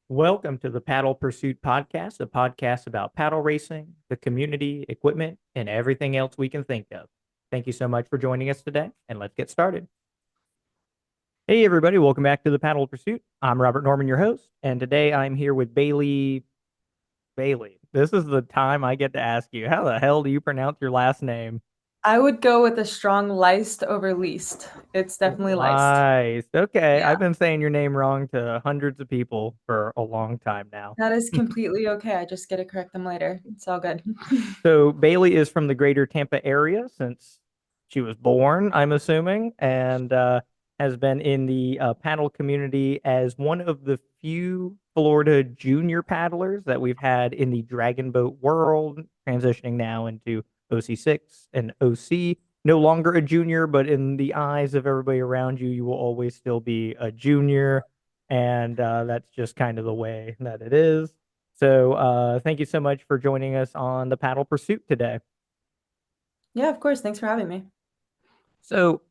Welcome to the Paddle Pursuit Podcast, a podcast about paddle racing, the community, equipment, and everything else we can think of. Thank you so much for joining us today, and let's get started. Hey, everybody, welcome back to the Paddle Pursuit. I'm Robert Norman, your host, and today I'm here with Bailey. Bailey, this is the time I get to ask you, how the hell do you pronounce your last name? I would go with a strong Leist over Least. It's definitely Leist. Leist. Okay, Yeah, I've been saying your name wrong to hundreds of people for a long time now. that is completely okay. I just get to correct them later. It's all good. So Bailey is from the greater Tampa area since she was born, I'm assuming, and has been in the paddle community as one of the few Florida junior paddlers that we've had in the dragon boat world, transitioning now into OC6 and OC. No longer a junior, but in the eyes of everybody around you, you will always still be a junior. And that's just kind of the way that it is. So thank you so much for joining us on the paddle pursuit today. Yeah, of course. Thanks for having me. So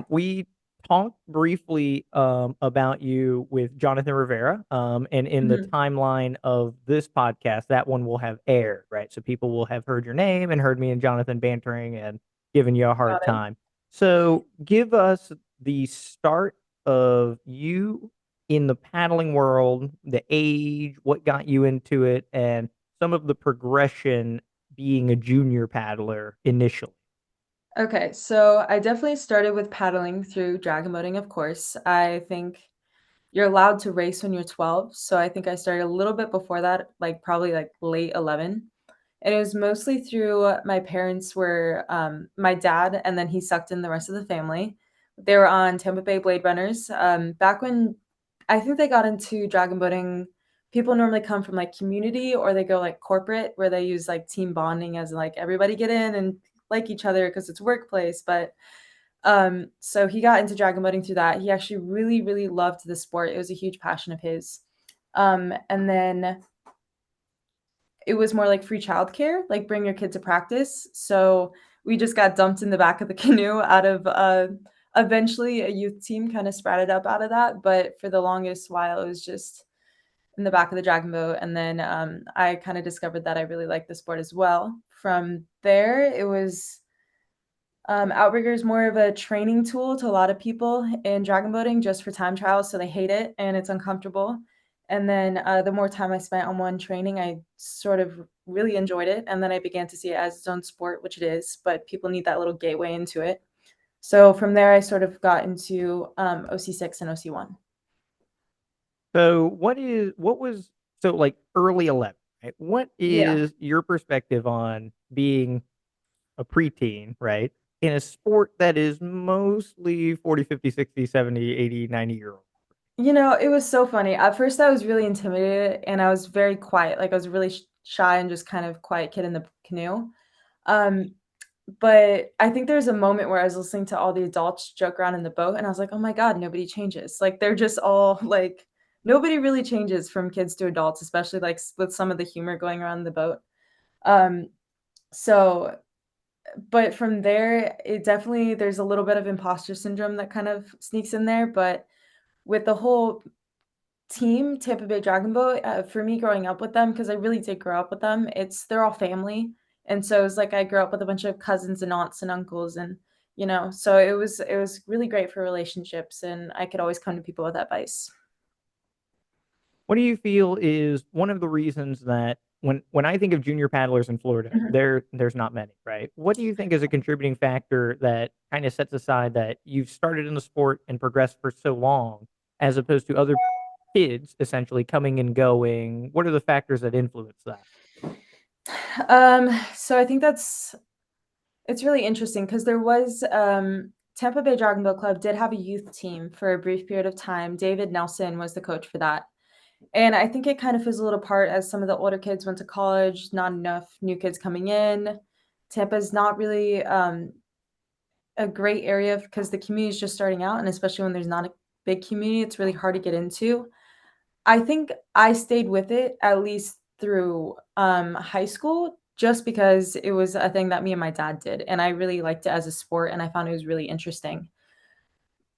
we talked briefly about you with Jonathan Rivera, and in the Mhm. timeline of this podcast, that one will have aired, right? So people will have heard your name and heard me and Jonathan bantering and giving you a hard Got it. time. So give us the start of you in the paddling world, the age, what got you into it, and some of the progression being a junior paddler initially. Okay, so I definitely started with paddling through dragon boating, of course. I think you're allowed to race when you're 12, so I think I started a little bit before that, like probably like late 11. And it was mostly through my parents were my dad, and then he sucked in the rest of the family. They were on Tampa Bay Blade Runners. Back when I think they got into dragon boating, people normally come from like community or they go like corporate where they use like team bonding as like everybody get in and like each other because it's workplace. But so he got into dragon boating through that. He actually really, really loved the sport. It was a huge passion of his. And then it was more like free childcare, like bring your kid to practice. So we just got dumped in the back of the canoe out of eventually a youth team kind of sprouted up out of that. But for the longest while, it was just in the back of the dragon boat. And then I kind of discovered that I really liked the sport as well. From there, it was Outrigger is more of a training tool to a lot of people in dragon boating just for time trials, so they hate it and it's uncomfortable. And then the more time I spent on one training, I sort of really enjoyed it. And then I began to see it as its own sport, which it is, but people need that little gateway into it. So from there, I sort of got into OC6 and OC1. So what was so like early 11, right? What Yeah. is your perspective on being a preteen, right? In a sport that is mostly 40, 50, 60, 70, 80, 90 year old. You know, it was so funny. At first, I was really intimidated and I was very quiet. Like I was really shy and just kind of quiet kid in the canoe. Um, But I think there's a moment where I was listening to all the adults joke around in the boat, and I was like, "Oh my god, nobody changes." Like, they're just all like nobody really changes from kids to adults, especially, like, s with some of the humor going around the boat. Um, so but from there, it definitely there's a little bit of imposter syndrome that kind of sneaks in there, but with the whole team, Tampa Bay Dragon Boat, for me growing up with them, because I really did grow up with them, they're all family, and so it's like I grew up with a bunch of cousins and aunts and uncles and, so it was really great for relationships, and I could always come to people with advice. What do you feel is one of the reasons that when I think of junior paddlers in Florida, Mhm. there's not many, right? What do you think is a contributing factor that kind of sets aside that you've started in the sport and progressed for so long, as opposed to other kids essentially coming and going? What are the factors that influence that? So I think it's really interesting because there was, Tampa Bay Dragon Boat Club did have a youth team for a brief period of time. David Nelson was the coach for that. And I think it kind of fizzled apart as some of the older kids went to college, not enough new kids coming in. Tampa's not really a great area because the community is just starting out, and especially when there's not a big community, it's really hard to get into. I think I stayed with it at least through high school just because it was a thing that me and my dad did, and I really liked it as a sport, and I found it was really interesting.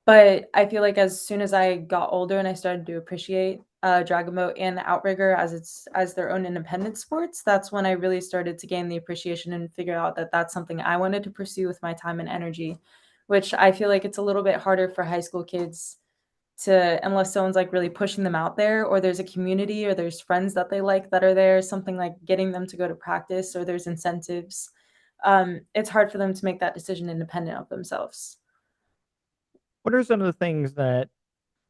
But I feel like as soon as I got older and I started to appreciate Dragon Boat and Outrigger as their own independent sports, that's when I really started to gain the appreciation and figure out that that's something I wanted to pursue with my time and energy, which I feel like it's a little bit harder for high school kids to, unless someone's like really pushing them out there, or there's a community or there's friends that they like that are there, something like getting them to go to practice, or there's incentives. It's hard for them to make that decision independent of themselves. What are some of the things that,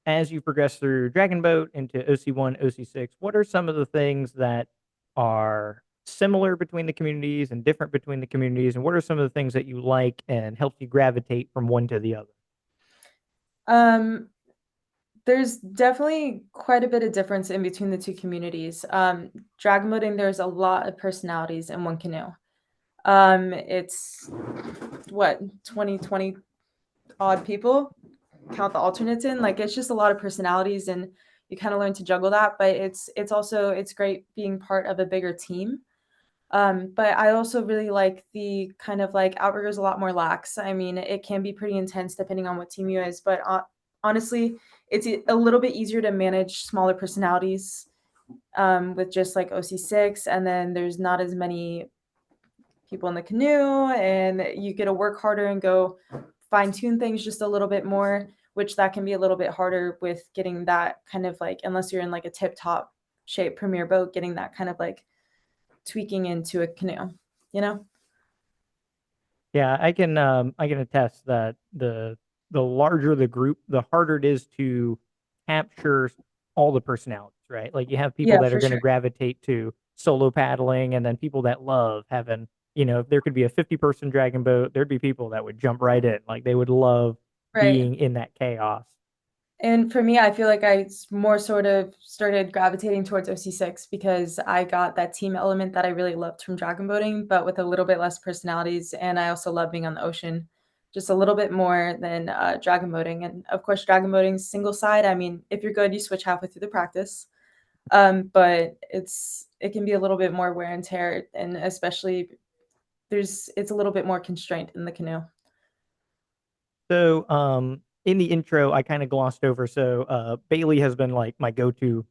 as you progress through Dragon Boat into OC1, OC6, what are some of the things that are similar between the communities and different between the communities? And what are some of the things that you like and help you gravitate from one to the other? Um, there's definitely quite a bit of difference in between the two communities. Dragon boating, there's a lot of personalities in one canoe. It's what, 20 odd people, count the alternates in. Like it's just a lot of personalities, and you kind of learn to juggle that. But it's also it's great being part of a bigger team. But I also really like the kind of like Outrigger's a lot more lax. I mean, it can be pretty intense depending on what team you is, but honestly, it's a little bit easier to manage smaller personalities with just like OC6, and then there's not as many people in the canoe, and you get to work harder and go fine tune things just a little bit more, which that can be a little bit harder with getting that kind of like, unless you're in like a tip top shape premier boat, getting that kind of like tweaking into a canoe, you know? Yeah, I can attest that the larger the group, the harder it is to capture all the personalities, right? Like you have people Yeah, that are for going to sure. gravitate to solo paddling, and then people that love having, if there could be a 50-person dragon boat, there'd be people that would jump right in. Like they would love Right. being in that chaos. And for me, I feel like I more sort of started gravitating towards OC6 because I got that team element that I really loved from dragon boating, but with a little bit less personalities. And I also love being on the ocean just a little bit more than dragon boating. And of course, dragon boating single side. I mean, if you're good, you switch halfway through the practice. But it can be a little bit more wear and tear, and especially it's a little bit more constrained in the canoe. So, in the intro, I kind of glossed over. So, Bailey has been like my go-to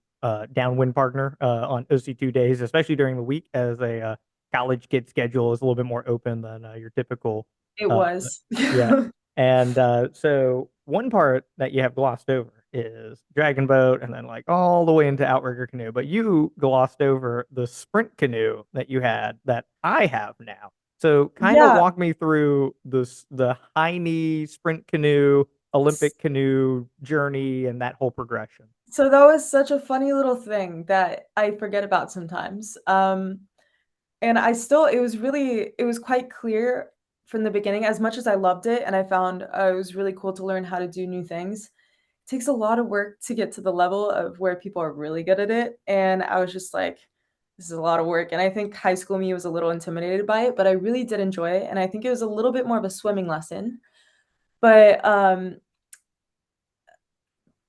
downwind partner on OC2 days, especially during the week, as a college kid schedule is a little bit more open than your typical. It Uh, was. yeah, and so one part that you have glossed over is Dragon Boat, and then like all the way into Outrigger canoe. But you glossed over the sprint canoe that you had that I have now. So kind of Yeah. walk me through the high knee sprint canoe, Olympic canoe journey, and that whole progression. So that was such a funny little thing that I forget about sometimes. And it was quite clear from the beginning, as much as I loved it and I found it was really cool to learn how to do new things. It takes a lot of work to get to the level of where people are really good at it. And I was just like, this is a lot of work. And I think high school me was a little intimidated by it, but I really did enjoy it. And I think it was a little bit more of a swimming lesson. But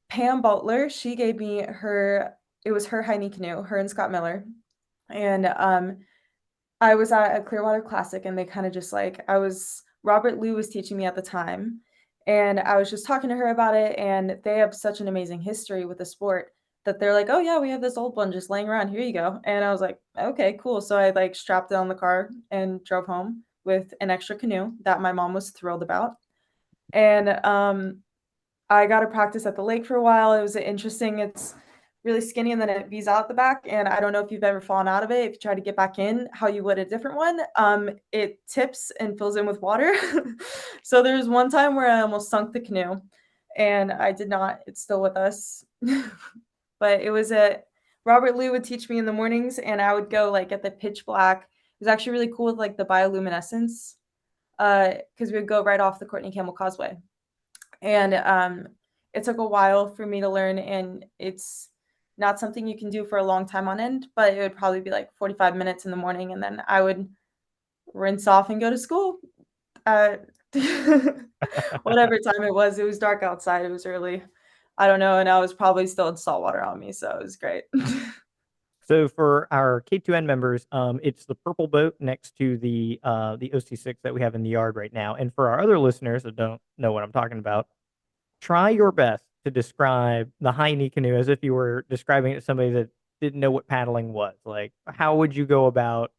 Pam Butler, she gave me it was her Heine canoe, her and Scott Miller. And I was at a Clearwater Classic, and they kind of just like, Robert Liu was teaching me at the time, and I was just talking to her about it. And they have such an amazing history with the sport that they're like, oh, yeah, we have this old one just laying around. Here you go. And I was like, okay, cool. So I like strapped it on the car and drove home with an extra canoe that my mom was thrilled about. And I got to practice at the lake for a while. It was interesting. It's really skinny, and then it V's out the back. And I don't know if you've ever fallen out of it. If you try to get back in, how you would a different one, it tips and fills in with water. So there was one time where I almost sunk the canoe, and I did not. It's still with us, but it was a Robert Lou would teach me in the mornings, and I would go like at the pitch black. It was actually really cool with like the bioluminescence, because we would go right off the Courtney Campbell Causeway. And it took a while for me to learn, and it's not something you can do for a long time on end, but it would probably be like 45 minutes in the morning, and then I would rinse off and go to school. uh, Whatever time it was dark outside, it was early, I don't know, and I was probably still had salt water on me, so it was great. So for our K2N members, it's the purple boat next to the OC6 that we have in the yard right now. And for our other listeners that don't know what I'm talking about, try your best to describe the high knee canoe as if you were describing it to somebody that didn't know what paddling was. Like, how would you go about,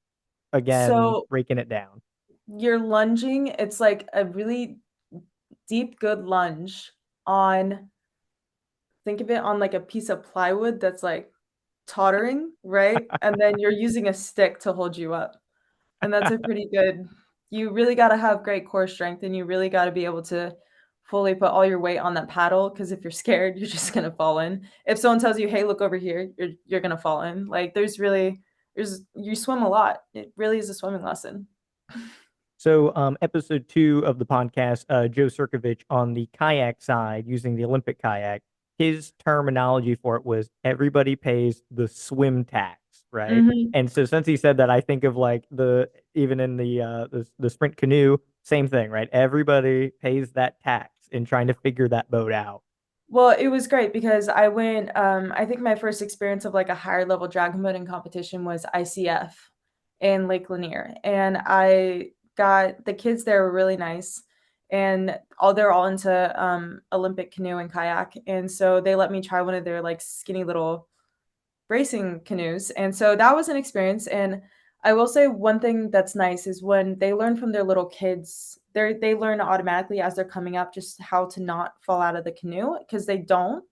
again, So breaking it down? you're lunging, it's like a really deep, good lunge on think of it on like a piece of plywood that's like tottering, right? And then you're using a stick to hold you up. And that's a pretty good you really gotta have great core strength, and you really gotta be able to fully put all your weight on that paddle. Because if you're scared, you're just gonna fall in. If someone tells you, "Hey, look over here," you're gonna fall in. Like, there's you swim a lot. It really is a swimming lesson. So, episode 2 of the podcast, Joe Sirkovich on the kayak side using the Olympic kayak, his terminology for it was everybody pays the swim tax, right? Mhm. And so, since he said that, I think of like even in the sprint canoe, same thing, right? Everybody pays that tax in trying to figure that boat out. Well, it was great because I went, I think my first experience of like a higher level dragon boating competition was ICF in Lake Lanier. And I got the kids there were really nice and they're all into Olympic canoe and kayak. And so they let me try one of their like skinny little racing canoes. And so that was an experience. And I will say one thing that's nice is when they learn from their little kids, they learn automatically as they're coming up just how to not fall out of the canoe because they don't.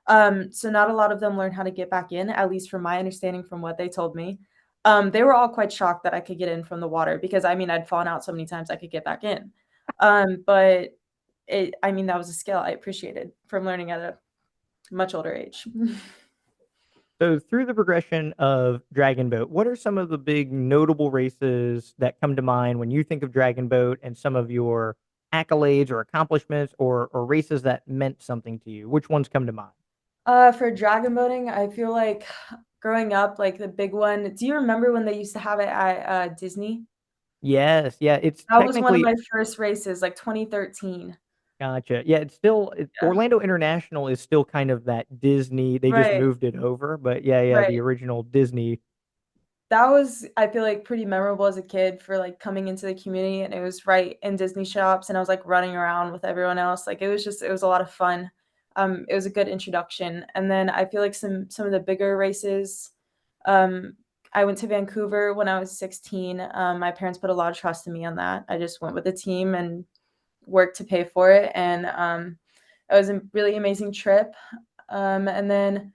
So not a lot of them learn how to get back in, at least from my understanding from what they told me. They were all quite shocked that I could get in from the water because I mean I'd fallen out so many times I could get back in. But I mean that was a skill I appreciated from learning at a much older age. So, through the progression of Dragon Boat, what are some of the big notable races that come to mind when you think of Dragon Boat and some of your accolades or accomplishments or races that meant something to you? Which ones come to mind? For dragon boating, I feel like growing up, like the big one. Do you remember when they used to have it at Disney? Yes, yeah, it's That was one of technically my first races, like 2013. gotcha. Yeah, it's still Yeah. Orlando International is still kind of that Disney. They just Right, moved it over, but yeah, yeah, the right. original Disney. That was, I feel like, pretty memorable as a kid for like coming into the community, and it was right in Disney shops, and I was like running around with everyone else. Like it was a lot of fun. It was a good introduction, and then I feel like some of the bigger races. Um, I went to Vancouver when I was 16. My parents put a lot of trust in me on that. I just went with the team and worked to pay for it, and it was a really amazing trip. And then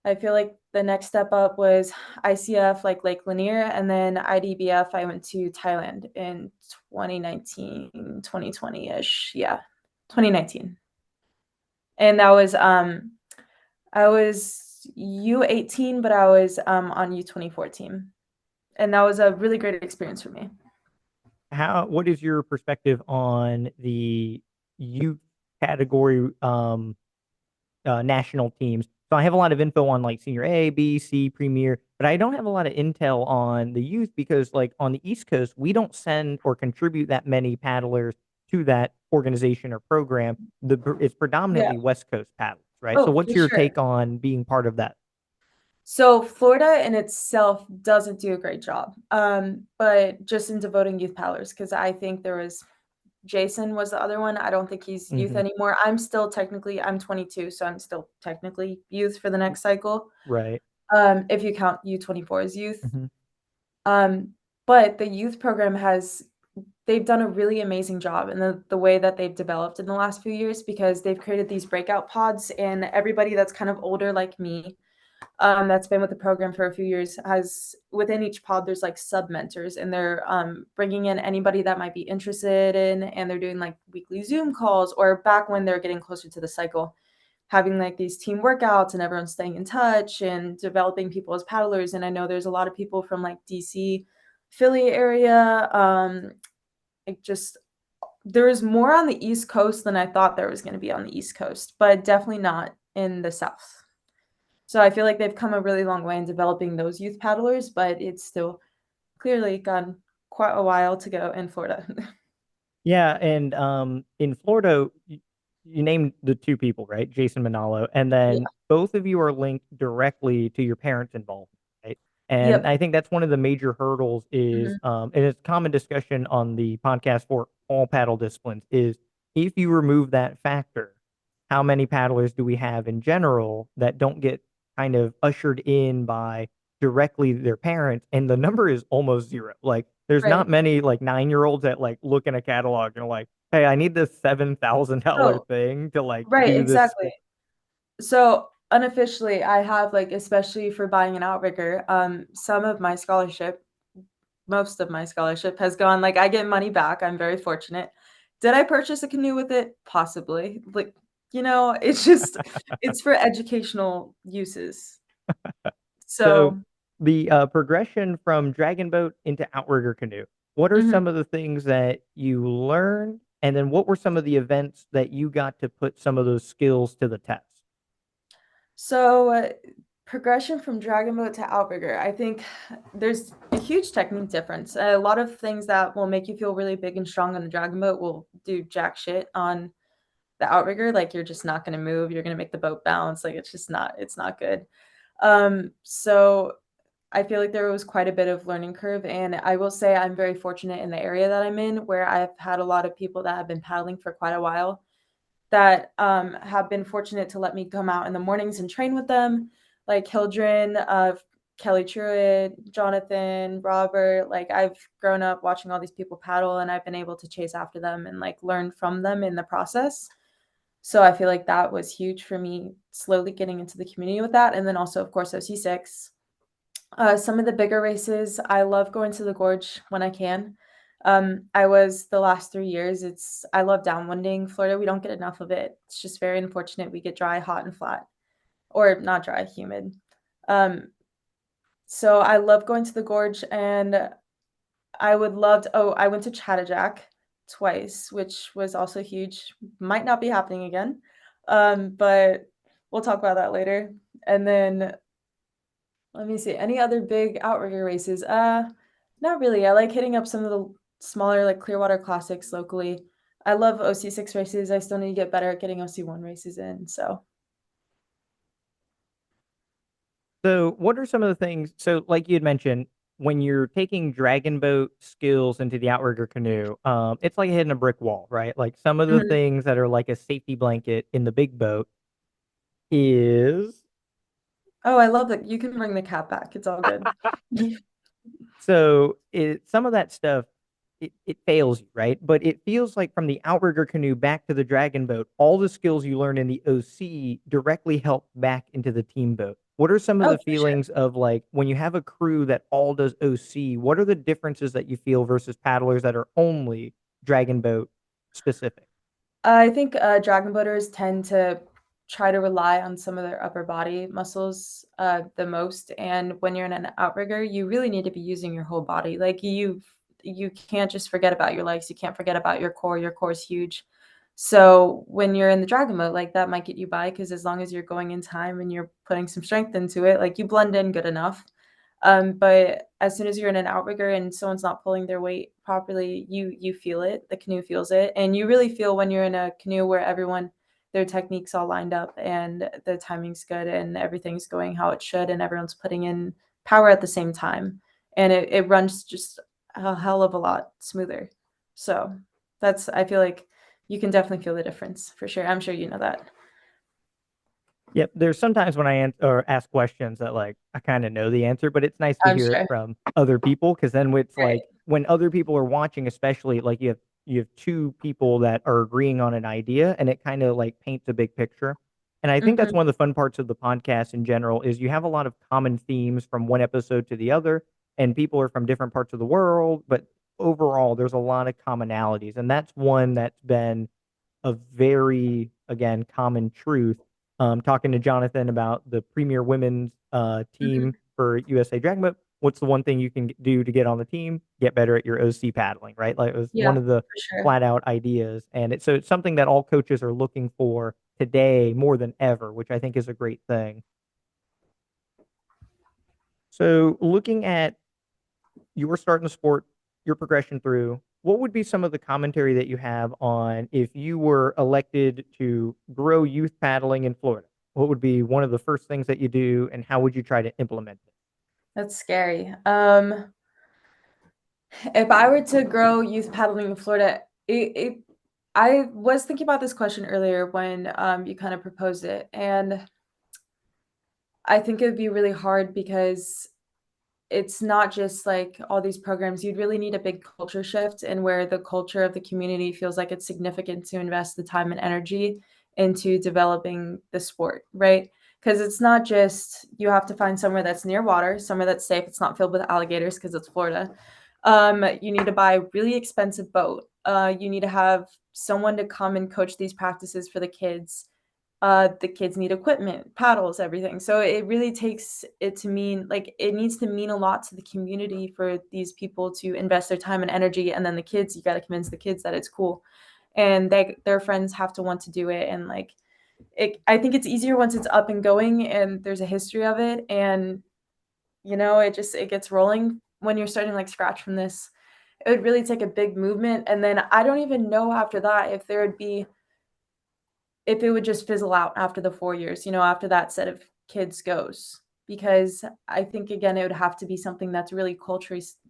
I feel like the next step up was ICF, like Lake Lanier, and then IDBF. I went to Thailand in 2019, 2020-ish. Yeah, 2019. And that was I was U18, but I was on U24 team. And that was a really great experience for me. What is your perspective on the youth category national teams? So I have a lot of info on like senior A, B, C, premier, but I don't have a lot of intel on the youth because like on the East Coast, we don't send or contribute that many paddlers to that organization or program. It's Yeah. predominantly West Coast paddlers, right? So Oh, what's for your sure. take on being part of that? So Florida in itself doesn't do a great job, but just in devoting youth paddlers, because I think there was Jason was the other one. I don't think he's youth Hmm. anymore. I'm 22, so I'm still technically youth for the next cycle. Right. If you count U24 as youth. Hmm. Um, but the youth program they've done a really amazing job in the way that they've developed in the last few years because they've created these breakout pods and everybody that's kind of older like me that's been with the program for a few years has within each pod there's like sub mentors and they're bringing in anybody that might be interested in and they're doing like weekly Zoom calls or back when they're getting closer to the cycle having like these team workouts and everyone staying in touch and developing people as paddlers. And I know there's a lot of people from like DC, Philly area. Like just there's more on the East Coast than I thought there was going to be on the East Coast, but definitely not in the South. So I feel like they've come a really long way in developing those youth paddlers, but it's still clearly gone quite a while to go in Florida. Yeah, and in Florida, you named the two people, right? Jason Manalo, and Yeah. then both of you are linked directly to your parents' involvement, right? And Yep. I think that's one of the major hurdles is, Mhm. and it's common discussion on the podcast for all paddle disciplines, is if you remove that factor, how many paddlers do we have in general that don't get kind of ushered in by directly their parents? And the number is almost zero. Like there's not Right. many like 9-year-olds that like look in a catalog and are like, hey, I need this $7,000 Oh, thing to like right, do this. exactly. So unofficially, I have like, especially for buying an outrigger, some of my scholarship, most of my scholarship has gone like I get money back. I'm very fortunate. Did I purchase a canoe with it? Possibly. Like, it's just it's for educational uses. So So, the progression from dragon boat into outrigger canoe, what are mhm. some of the things that you learned? And then what were some of the events that you got to put some of those skills to the test? So, progression from dragon boat to outrigger. I think there's a huge technique difference. A lot of things that will make you feel really big and strong on the dragon boat will do jack shit on the outrigger. Like you're just not going to move. You're going to make the boat bounce. Like it's not good. So I feel like there was quite a bit of learning curve, and I will say I'm very fortunate in the area that I'm in, where I've had a lot of people that have been paddling for quite a while that have been fortunate to let me come out in the mornings and train with them, like Hildren, Kelly Truitt, Jonathan, Robert. Like I've grown up watching all these people paddle, and I've been able to chase after them and like learn from them in the process. So I feel like that was huge for me, slowly getting into the community with that, and then also, of course, OC6. Some of the bigger races, I love going to the gorge when I can. I was the last 3 years. I love downwinding Florida. We don't get enough of it. It's just very unfortunate. We get dry, hot, and flat, or not dry, humid. Um, so I love going to the gorge, and I would love to. Oh, I went to Chattajack twice, which was also huge. Might not be happening again, but we'll talk about that later. And then let me see. Any other big outrigger races? Not really. I like hitting up some of the smaller like Clearwater Classics locally. I love OC6 races. I still need to get better at getting OC1 races in. So, So, what are some of the things? So, like you had mentioned, when you're taking dragon boat skills into the outrigger canoe, it's like hitting a brick wall, right? Like some of the mhm. things that are like a safety blanket in the big boat is Oh, I love that. You can bring the cat back. It's all good. some of that stuff it fails you, right? But it feels like from the outrigger canoe back to the dragon boat, all the skills you learn in the OC directly help back into the team boat. What are some of Oh, the for sure. feelings of like when you have a crew that all does OC? What are the differences that you feel versus paddlers that are only dragon boat specific? I think dragon boaters tend to try to rely on some of their upper body muscles the most, and when you're in an outrigger, you really need to be using your whole body. Like you can't just forget about your legs. You can't forget about your core. Your core is huge. So when you're in the dragon mode, like that might get you by because as long as you're going in time and you're putting some strength into it, like you blend in good enough. But as soon as you're in an outrigger and someone's not pulling their weight properly, you feel it. The canoe feels it, and you really feel when you're in a canoe where everyone their techniques all lined up and the timing's good and everything's going how it should and everyone's putting in power at the same time, and it runs just a hell of a lot smoother. So that's I feel like you can definitely feel the difference for sure. I'm sure you know that. Yep. There's sometimes when or ask questions that like I kind of know the answer, but it's nice to I'm hear it sure. from other people because then it's Right. like when other people are watching, especially like you have two people that are agreeing on an idea and it kind of like paints a big picture. And I think that's Hmm. one of the fun parts of the podcast in general is you have a lot of common themes from one episode to the other, and people are from different parts of the world, but overall there's a lot of commonalities. And that's one that's been a very, again, common truth. Talking to Jonathan about the premier women's Hmm. team for USA Dragon Boat. What's the one thing you can do to get on the team? Get better at your OC paddling, right? Like it was Yeah, one of the for sure. flat out ideas, and it's something that all coaches are looking for today more than ever, which I think is a great thing. So, looking at you were starting the sport, your progression through, what would be some of the commentary that you have on if you were elected to grow youth paddling in Florida? What would be one of the first things that you do, and how would you try to implement it? That's scary. If I were to grow youth paddling in Florida, it I was thinking about this question earlier when you kind of proposed it, and I think it would be really hard because it's not just like all these programs. You'd really need a big culture shift and where the culture of the community feels like it's significant to invest the time and energy into developing the sport, right? Because it's not just you have to find somewhere that's near water, somewhere that's safe, it's not filled with alligators because it's Florida. You need to buy a really expensive boat. You need to have someone to come and coach these practices for the kids need equipment, paddles, everything. So it really takes it to mean like it needs to mean a lot to the community for these people to invest their time and energy. And then the kids, you got to convince the kids that it's cool, and their friends have to want to do it. And like I think it's easier once it's up and going and there's a history of it, and it gets rolling. When you're starting like scratch from this, it would really take a big movement. And then I don't even know after that if it would just fizzle out after the 4 years, after that set of kids goes. Because I think again it would have to be something that's really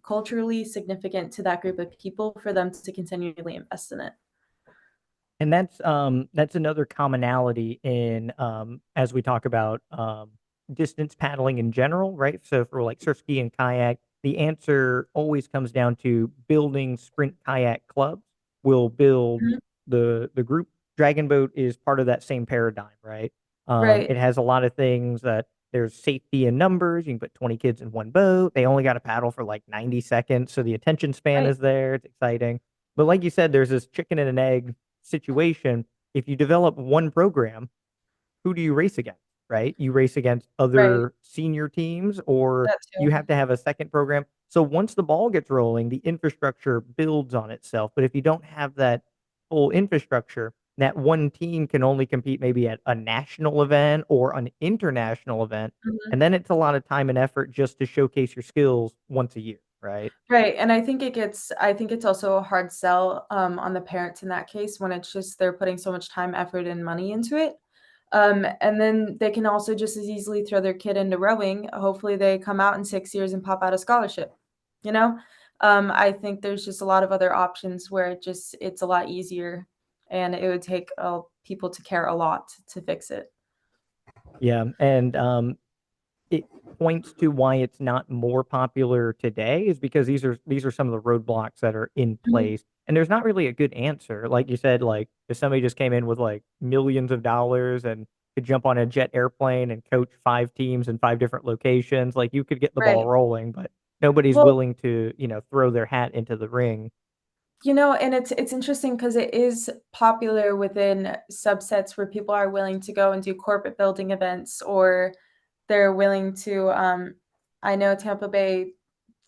culturally significant to that group of people for them to continually invest in it. And that's another commonality in as we talk about distance paddling in general, right? So for like surf ski and kayak, the answer always comes down to building sprint kayak clubs. Will build Mhm. the group. Dragon boat is part of that same paradigm, right? Right, It has a lot of things that there's safety in numbers. You can put 20 kids in one boat. They only got to paddle for like 90 seconds, so the attention span right, is there. It's exciting. But like you said, there's this chicken and an egg situation. If you develop one program, who do you race against, right? You race against right. other senior teams, or That you too. have to have a second program. So once the ball gets rolling, the infrastructure builds on itself. But if you don't have that full infrastructure, that one team can only compete maybe at a national event or an international event. Mhm. And then it's a lot of time and effort just to showcase your skills once a year, right? Right, and I think it's also a hard sell, on the parents in that case when it's just they're putting so much time, effort, and money into it. And then they can also just as easily throw their kid into rowing. Hopefully, they come out in 6 years and pop out a scholarship, you know? I think there's just a lot of other options where it's a lot easier, and it would take, people to care a lot to fix it. Yeah. And it points to why it's not more popular today is because these are some of the roadblocks that are in Mhm. place. And there's not really a good answer. Like you said, like if somebody just came in with like millions of dollars and could jump on a jet airplane and coach five teams in five different locations, like you could get the ball Right. rolling, but nobody's Well, willing to, throw their hat into the ring. and it's interesting because it is popular within subsets where people are willing to go and do corporate building events, or they're willing to, I know Tampa Bay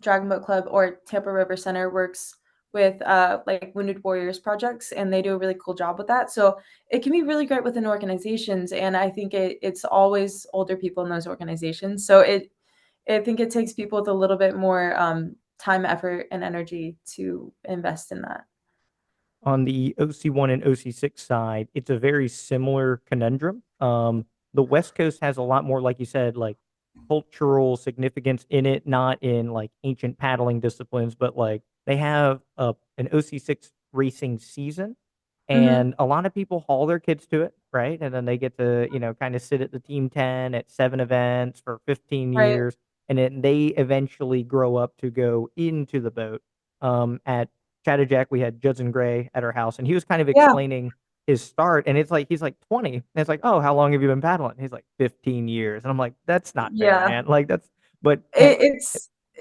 Dragon Boat Club or Tampa River Center works with, like, Wounded Warriors projects, and they do a really cool job with that, so it can be really great within organizations, and I think it's always older people in those organizations, so I think it takes people with a little bit more, time, effort, and energy to invest in that. On the OC1 and OC6 side, it's a very similar conundrum. The West Coast has a lot more, like you said, like cultural significance in it, not in like ancient paddling disciplines, but like they have an OC6 racing season, Mhm. and a lot of people haul their kids to it, right? And then they get to, kind of sit at the team 10 at 7 events for 15 Right. years, and then they eventually grow up to go into the boat. At Chattajack, we had Judson Gray at our house, and he was kind of Yeah. explaining his start, and it's like he's like 20, and it's like, oh, how long have you been paddling? He's like 15 years, and I'm like, that's not fair, Yeah. man. Like that's, but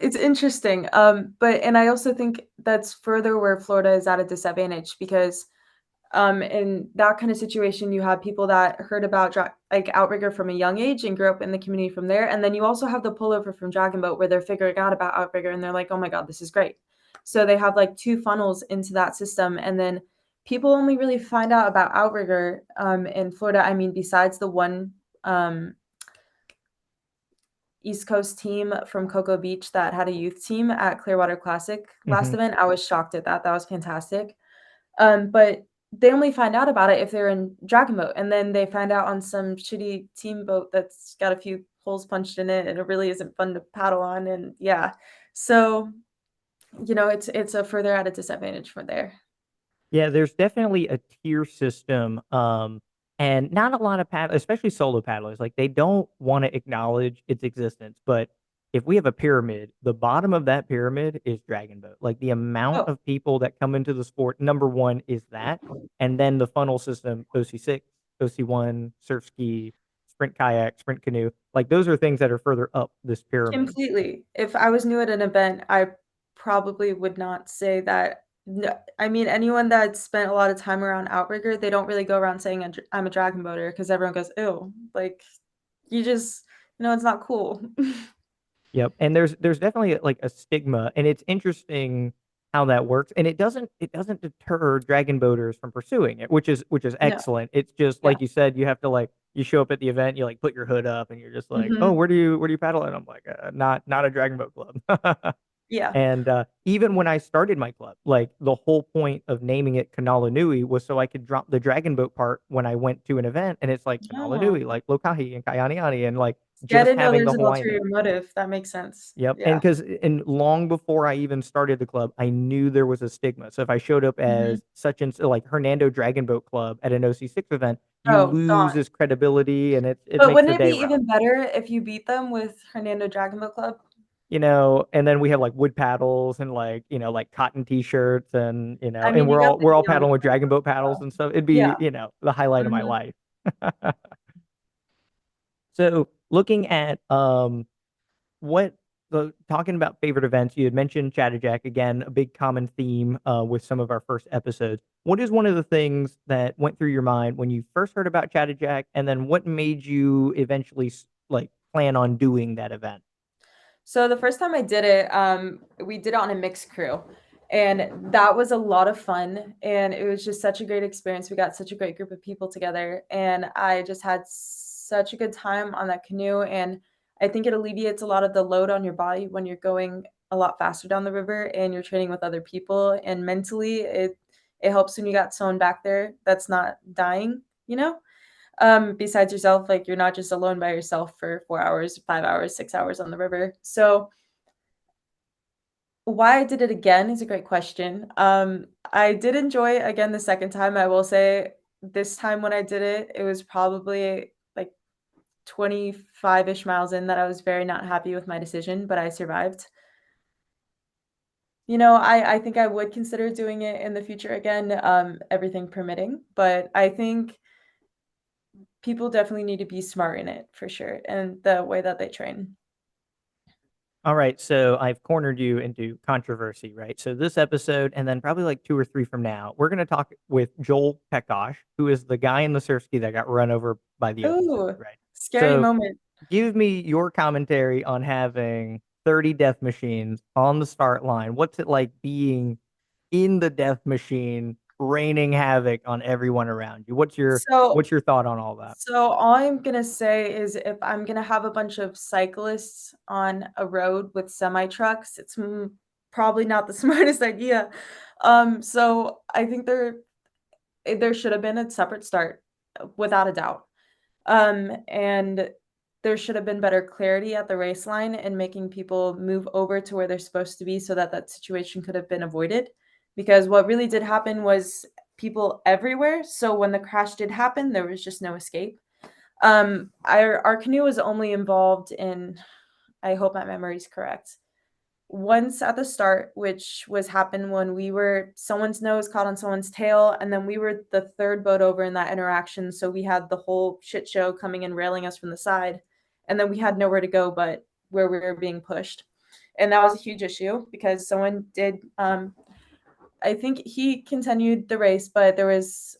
It's interesting, but and I also think that's further where Florida is at a disadvantage because, in that kind of situation, you have people that heard about like Outrigger from a young age and grew up in the community from there, and then you also have the pullover from Dragon Boat where they're figuring out about Outrigger and they're like, "Oh my god, this is great." So they have like 2 funnels into that system, and then people only really find out about Outrigger, in Florida. I mean, besides the one, East Coast team from Cocoa Beach that had a youth team at Clearwater Classic last mhm. event. I was shocked at that. That was fantastic. But they only find out about it if they're in Dragon Boat, and then they find out on some shitty team boat that's got a few holes punched in it, and it really isn't fun to paddle on. And yeah, so it's a further at a disadvantage for there. Yeah, there's definitely a tier system, and not a lot of especially solo paddlers, like they don't want to acknowledge its existence. But if we have a pyramid, the bottom of that pyramid is dragon boat. Like the amount Oh, of people that come into the sport, number one is that, and then the funnel system, OC6, OC1, surf ski, sprint kayak, sprint canoe, like those are things that are further up this pyramid. completely. If I was new at an event, I probably would not say that. I mean, anyone that spent a lot of time around Outrigger, they don't really go around saying I'm a dragon boater because everyone goes, ew. Like, you just, it's not cool. Yep, and there's definitely like a stigma, and it's interesting how that works, and it doesn't deter dragon boaters from pursuing it, which is No. excellent. It's just Yeah. like you said, you have to like you show up at the event, you like put your hood up, and you're just like, oh, Mhm. where do you paddle? And I'm like, not a dragon boat club. Yeah. And even when I started my club, like the whole point of naming it Kanala Nui was so I could drop the dragon boat part when I went to an event, and it's like Kanala Oh. Nui, like Lokahi and Kaianiani, and like See, I just didn't know having the there's an Hawaiian ulterior name. motive. That makes sense. Yep. Yeah. And long before I even started the club, I knew there was a stigma. So if I showed up Mhm. as such and so like Hernando Dragon Boat Club at an OC6 event, you Oh, lose gone. this credibility and it But makes wouldn't the it day be rough. even better if you beat them with Hernando Dragon Boat Club? And then we have like wood paddles and like, like cotton t-shirts and, I and mean, you we're got all the we're all neon paddling with dragon boat so paddles and stuff. It'd yeah. be, the highlight of my Mhm. life. So looking at what talking about favorite events, you had mentioned Chattajack again, a big common theme with some of our first episodes. What is one of the things that went through your mind when you first heard about Chattajack, and then what made you eventually like plan on doing that event? So the first time I did it, we did it on a mixed crew, and that was a lot of fun, and it was just such a great experience. We got such a great group of people together, and I just had such a good time on that canoe, and I think it alleviates a lot of the load on your body when you're going a lot faster down the river and you're training with other people, and mentally it helps when you got someone back there that's not dying, besides yourself, like you're not just alone by yourself for 4 hours, 5 hours, 6 hours on the river. So why I did it again is a great question. I did enjoy it again the second time. I will say this time when I did it, it was probably like 25-ish miles in that I was very not happy with my decision, but I survived. I think I would consider doing it in the future again, everything permitting, but I think people definitely need to be smart in it for sure and the way that they train. All right, so I've cornered you into controversy, right? So this episode, and then probably like two or three from now, we're going to talk with Joel Pekosh, who is the guy in the surf ski that got run over by the OC6, Ooh, right? scary So moment. give me your commentary on having 30 death machines on the start line. What's it like being in the death machine, raining havoc on everyone around you? What's your So what's your thought on all that? so all I'm gonna say is if I'm gonna have a bunch of cyclists on a road with semi trucks, it's probably not the smartest idea. So I think there should have been a separate start, without a doubt. And there should have been better clarity at the race line and making people move over to where they're supposed to be so that that situation could have been avoided. Because what really did happen was people everywhere. So when the crash did happen, there was just no escape. Our canoe was only involved in, I hope my memory is correct, once at the start, which was happened when someone's nose caught on someone's tail, and then we were the third boat over in that interaction. So we had the whole shit show coming and railing us from the side, and then we had nowhere to go but where we were being pushed, and that was a huge issue because someone did. I think he continued the race, but there was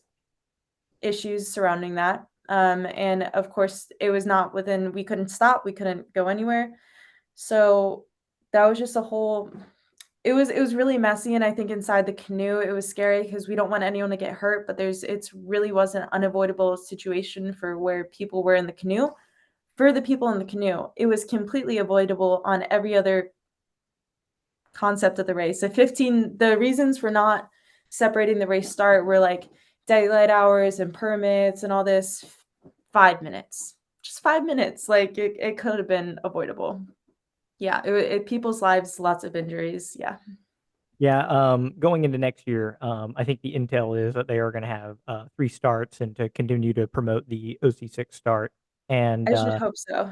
issues surrounding that. And of course, it was not within. We couldn't stop. We couldn't go anywhere. So that was just a whole it was really messy, and I think inside the canoe, it was scary because we don't want anyone to get hurt, but it's really was an unavoidable situation for where people were in the canoe. For the people in the canoe, it was completely avoidable on every other concept of the race. The reasons for not separating the race start were like daylight hours and permits and all this. 5 minutes. Just 5 minutes. Like it could have been avoidable. Yeah, people's lives, lots of injuries. Yeah. Yeah, going into next year, I think the intel is that they are going to have 3 starts and to continue to promote the OC6 start. And I should uh, hope so.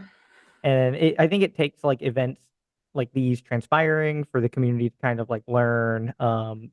I think it takes like events like these transpiring for the community to kind of like learn.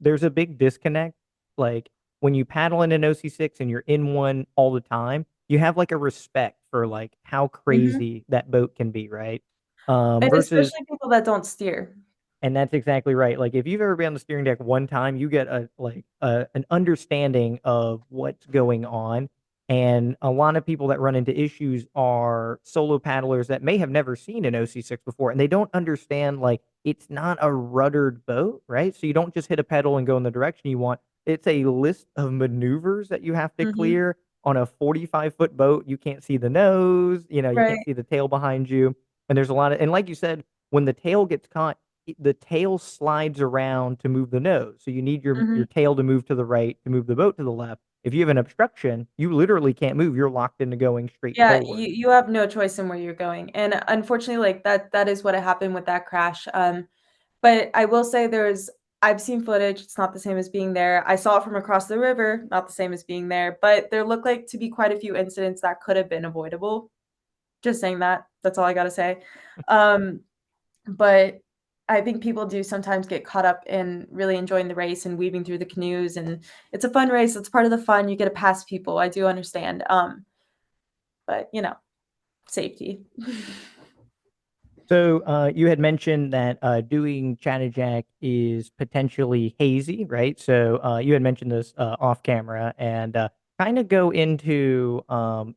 There's a big disconnect. Like when you paddle in an OC6 and you're in one all the time, you have like a respect for like how Mhm. crazy that boat can be, right? And Versus especially people that don't steer. and that's exactly right. Like if you've ever been on the steering deck one time, you get an understanding of what's going on. And a lot of people that run into issues are solo paddlers that may have never seen an OC6 before, and they don't understand like it's not a ruddered boat, right? So you don't just hit a pedal and go in the direction you want. It's a list of maneuvers that you have to Mhm. clear on a 45-foot boat. You can't see the nose, you can't Right. see the tail behind you. And there's a lot of, and like you said, when the tail gets caught, the tail slides around to move the nose. So you need your Mhm. tail to move to the right to move the boat to the left. If you have an obstruction, you literally can't move. You're locked into going straight Yeah, forward. you have no choice in where you're going, and unfortunately, like, that is what happened with that crash, but I will say I've seen footage, it's not the same as being there. I saw it from across the river, not the same as being there, but there looked like to be quite a few incidents that could have been avoidable. Just saying that, that's all I gotta say. Um, but I think people do sometimes get caught up in really enjoying the race and weaving through the canoes, and it's a fun race, it's part of the fun, you get to pass people, I do understand, but, safety. So you had mentioned that doing Chattajack is potentially hazy, right? So you had mentioned this off camera, and kind of go into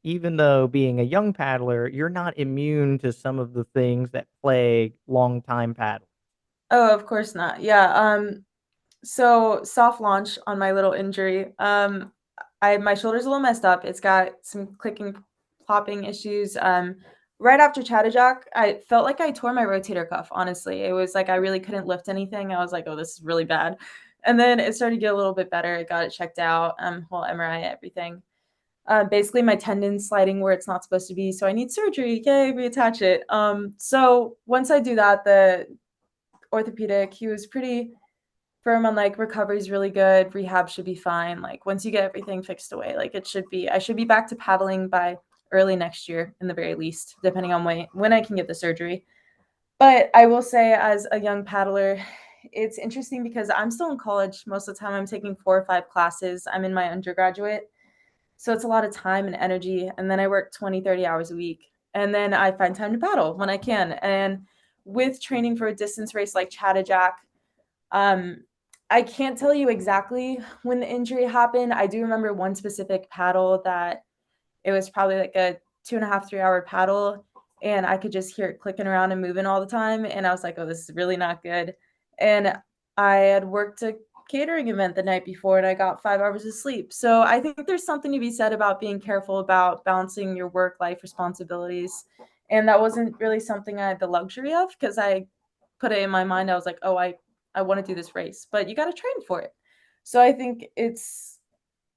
even though being a young paddler, you're not immune to some of the things that plague long time paddlers. Oh, of course not. Yeah, so soft launch on my little injury. I my shoulder's a little messed up. It's got some clicking, plopping issues. Right after Chattajack, I felt like I tore my rotator cuff. Honestly, it was like I really couldn't lift anything. I was like, "Oh, this is really bad." And then it started to get a little bit better. I got it checked out, whole MRI, everything. Basically, my tendon's sliding where it's not supposed to be, so I need surgery. Yay, reattach it. So once I do that, the orthopedic, he was pretty firm on like recovery's really good, rehab should be fine. Like once you get everything fixed away, like I should be back to paddling by early next year in the very least, depending on when I can get the surgery. But I will say as a young paddler, it's interesting because I'm still in college. Most of the time I'm taking 4 or 5 classes. I'm in my undergraduate. So it's a lot of time and energy. And then I work 20, 30 hours a week. And then I find time to paddle when I can. And with training for a distance race like Chattajack, um, I can't tell you exactly when the injury happened. I do remember one specific paddle that it was probably like a 2.5, 3 hour paddle, and I could just hear it clicking around and moving all the time. And I was like, oh, this is really not good. And I had worked a catering event the night before and I got 5 hours of sleep. So I think there's something to be said about being careful about balancing your work life responsibilities. And that wasn't really something I had the luxury of because I put it in my mind. I was like, oh, I want to do this race, but you got to train for it. So I think it's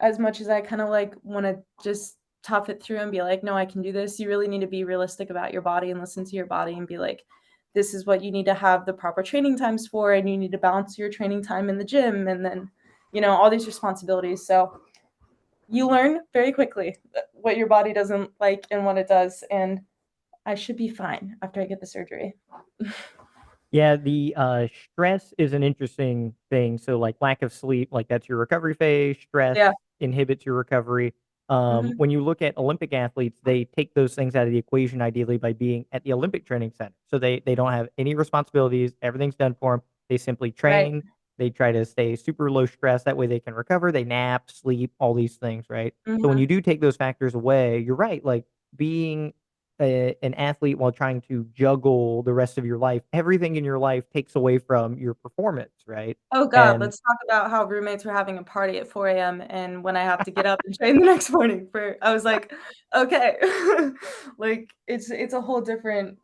as much as I kind of like want to just tough it through and be like, no, I can do this. You really need to be realistic about your body and listen to your body and be like, this is what you need to have the proper training times for. And you need to balance your training time in the gym and then, all these responsibilities. So you learn very quickly what your body doesn't like and what it does. And I should be fine after I get the surgery. Yeah, the stress is an interesting thing. So, like lack of sleep, like that's your recovery phase. Stress Yeah. inhibits your recovery. Hmm. When you look at Olympic athletes, they take those things out of the equation ideally by being at the Olympic training center. So they don't have any responsibilities. Everything's done for them. They simply Right. train. They try to stay super low stress. That way they can recover. They nap, sleep, all these things, right? So when Hmm. you do take those factors away, you're right. Like being an athlete while trying to juggle the rest of your life, everything in your life takes away from your performance, right? Oh god, And let's talk about how roommates were having a party at 4 AM, and when I have to get up and train the next morning for I was like, "Okay." Like, it's a whole different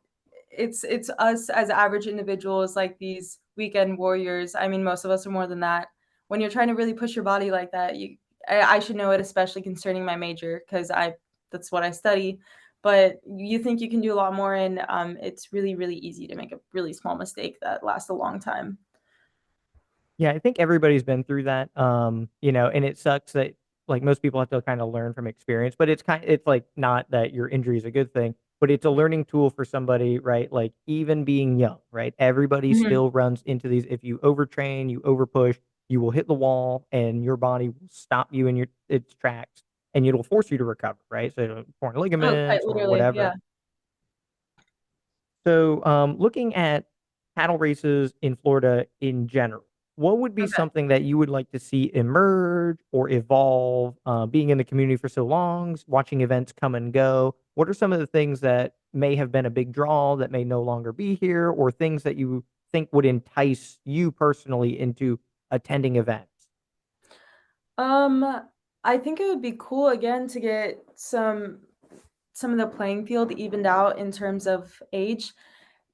it's us as average individuals, like these weekend warriors. I mean, most of us are more than that. When you're trying to really push your body like that, I should know it, especially concerning my major, because I that's what I study. But you think you can do a lot more, and it's really, really easy to make a really small mistake that lasts a long time. Yeah, I think everybody's been through that. And it sucks that like most people have to kind of learn from experience, but it's like not that your injury is a good thing, but it's a learning tool for somebody, right? Like even being young, right? Everybody Mhm. still runs into these. If you overtrain, you overpush, you will hit the wall and your body will stop you in its tracks and it'll force you to recover, right? So torn Oh, quite ligaments or literally, whatever. yeah. So, looking at cattle races in Florida in general, what would be Okay. something that you would like to see emerge or evolve? Being in the community for so long, watching events come and go, what are some of the things that may have been a big draw that may no longer be here, or things that you think would entice you personally into attending events? Um, I think it would be cool again to get some of the playing field evened out in terms of age.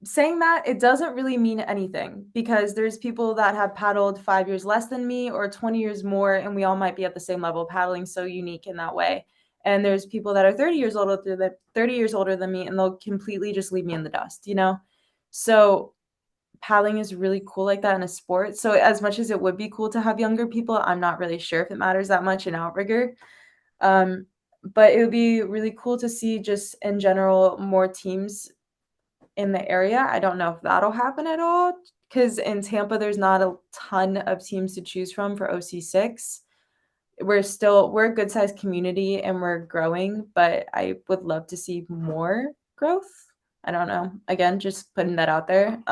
Saying that, it doesn't really mean anything because there's people that have paddled 5 years less than me or 20 years more, and we all might be at the same level. Paddling's so unique in that way. And there's people that are 30 years older than me, and they'll completely just leave me in the dust, you know? So paddling is really cool like that in a sport. So as much as it would be cool to have younger people, I'm not really sure if it matters that much in Outrigger. Um, but it would be really cool to see just in general more teams in the area. I don't know if that'll happen at all because in Tampa, there's not a ton of teams to choose from for OC6. We're a good sized community and we're growing, but I would love to see more growth. I don't know. Again, just putting that out there.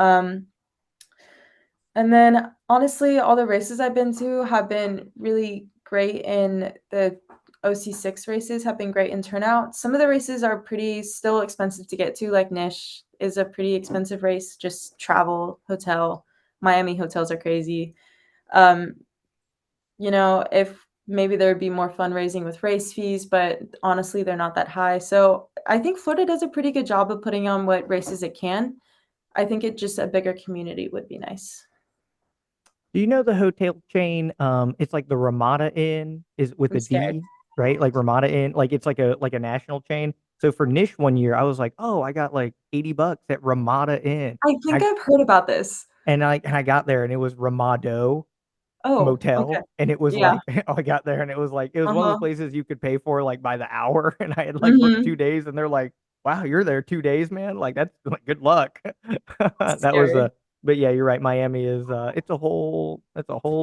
And then honestly, all the races I've been to have been really great in the OC6 races have been great in turnout. Some of the races are pretty still expensive to get to, like Nish is a pretty expensive race, just travel, hotel. Miami hotels are crazy. Um, if maybe there would be more fundraising with race fees, but honestly, they're not that high. So I think Florida does a pretty good job of putting on what races it can. I think it just a bigger community would be nice. Do you know the hotel chain? It's like the Ramada Inn is with I'm a scared. D, right? Like Ramada Inn, like it's like a national chain. So for Nish one year, I was like, oh, I got like $80 at Ramada Inn. I think I I've heard about this. and I got there and it was Ramado Oh, okay. Motel, and it was Yeah. like I got there and it was like it was one of those Uh-huh. places you could pay for like by the hour, and I had like booked Mhm. 2 days, and they're like, wow, you're there 2 days, man. Like that's like good luck. That was Scary. a But yeah, you're right. Miami is it's a whole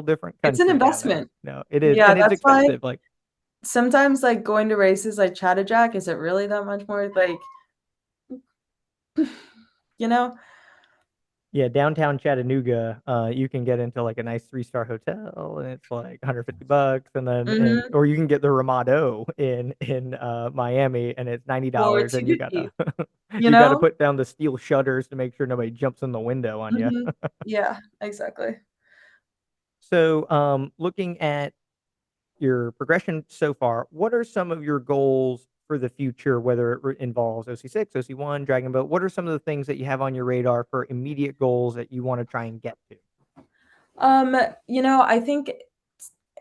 different It's an country down there. investment. No, it is. Yeah, And it's that's why expensive. Like, sometimes, like, going to races like Chattajack, is it really that much more, like, you know? yeah, downtown Chattanooga, you can get into like a nice 3-star hotel and it's like $150, and then and Mhm. or you can get the Ramado in Miami and it's For $90, and you gotta 250, you you gotta know? put down the steel shutters to make sure nobody jumps in the window on you. Mhm. Yeah, exactly. So, looking at your progression so far, what are some of your goals for the future, whether it involves OC6, OC1, Dragon Boat? What are some of the things that you have on your radar for immediate goals that you want to try and get to? I think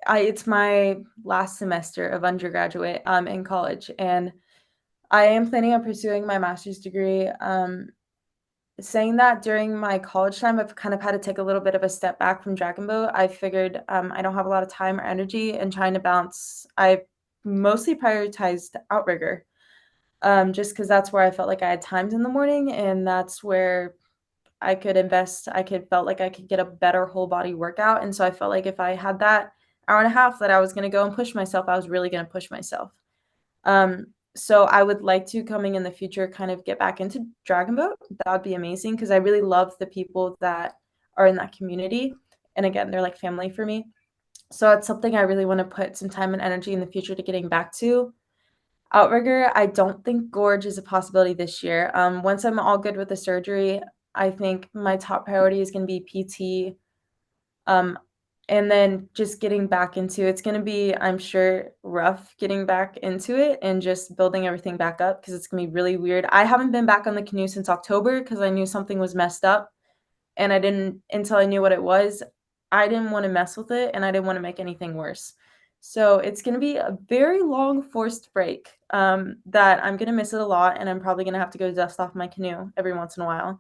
it's my last semester of undergraduate, in college, and I am planning on pursuing my master's degree. Saying that during my college time, I've kind of had to take a little bit of a step back from Dragon Boat. I figured I don't have a lot of time or energy and trying to balance. I mostly prioritized Outrigger just because that's where I felt like I had times in the morning and that's where I could invest. I could felt like I could get a better whole body workout. And so I felt like if I had that hour and a half that I was going to go and push myself, I was really going to push myself. So I would like to coming in the future kind of get back into Dragon Boat. That would be amazing because I really love the people that are in that community. And again, they're like family for me. So it's something I really want to put some time and energy in the future to getting back to. Outrigger, I don't think Gorge is a possibility this year. Once I'm all good with the surgery, I think my top priority is going to be PT. Um, and then just getting back into it's gonna be, I'm sure, rough getting back into it and just building everything back up because it's gonna be really weird. I haven't been back on the canoe since October because I knew something was messed up, and I didn't until I knew what it was, I didn't wanna mess with it, and I didn't wanna make anything worse. So it's gonna be a very long forced break, that I'm gonna miss it a lot, and I'm probably gonna have to go dust off my canoe every once in a while.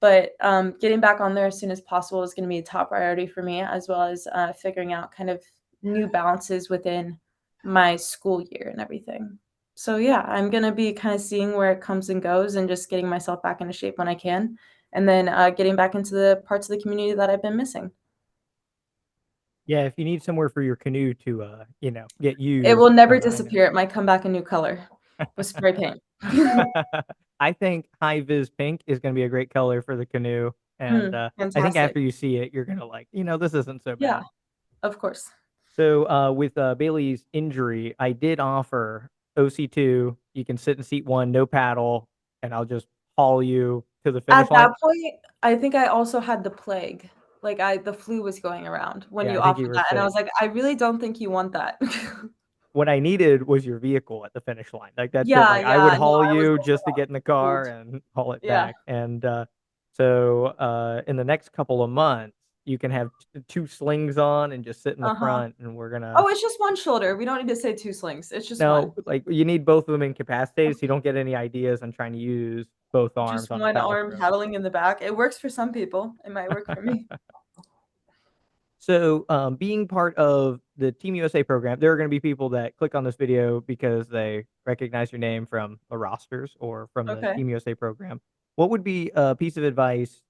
But getting back on there as soon as possible is going to be a top priority for me, as well as figuring out kind of new balances within my school year and everything. So yeah, I'm going to be kind of seeing where it comes and goes and just getting myself back into shape when I can, and then getting back into the parts of the community that I've been missing. Yeah, if you need somewhere for your canoe to, get It used, will never I know. disappear. It might come back a new color with spray paint. I think high vis pink is going to be a great color for the canoe, and I think Fantastic. after you see it, you're gonna like, this isn't so Yeah, bad. of course. So with Bailey's injury, I did offer OC2. You can sit in seat one, no paddle, and I'll just haul you to the finish At line. that point, I think I also had the plague. Like, the flu was going around when Yeah, you I think you offered were that, and I sick. was like, "I really don't think you want that." What I needed was your vehicle at the finish line. Like that's it. Yeah, Like I yeah, would no, haul I was you also just to get in the car fooled. and haul it Yeah, back. And so in the next couple of months, you can have two slings on and just sit in the uh-huh. front, and we're gonna Oh, it's just one shoulder. We don't need to say 2 slings. It's just no, one. like you need both of them incapacitated, so you don't get any ideas on trying to use both arms Just on a one paddle arm stroke. paddling in the back. It works for some people. It might work for me. So, being part of the Team USA program, there are going to be people that click on this video because they recognize your name from the rosters or from the Okay. Team USA program. What would be a piece of advice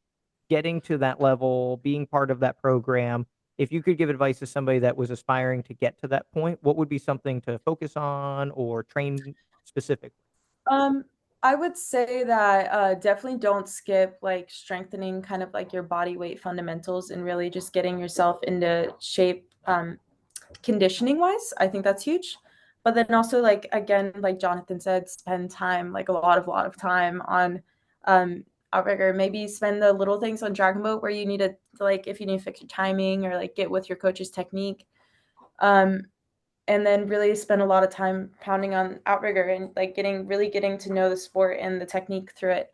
getting to that level, being part of that program? If you could give advice to somebody that was aspiring to get to that point, what would be something to focus on or train specifically? Um, I would say that, definitely don't skip, like, strengthening kind of, like, your body weight fundamentals and really just getting yourself into shape, conditioning wise. I think that's huge. But then also, like, again, like Jonathan said, spend time, like, a lot of time on, Outrigger. Maybe spend the little things on Dragon Boat where you need to, like, if you need to fix your timing or, like, get with your coach's technique. Um, and then really spend a lot of time pounding on outrigger and like getting to know the sport and the technique through it.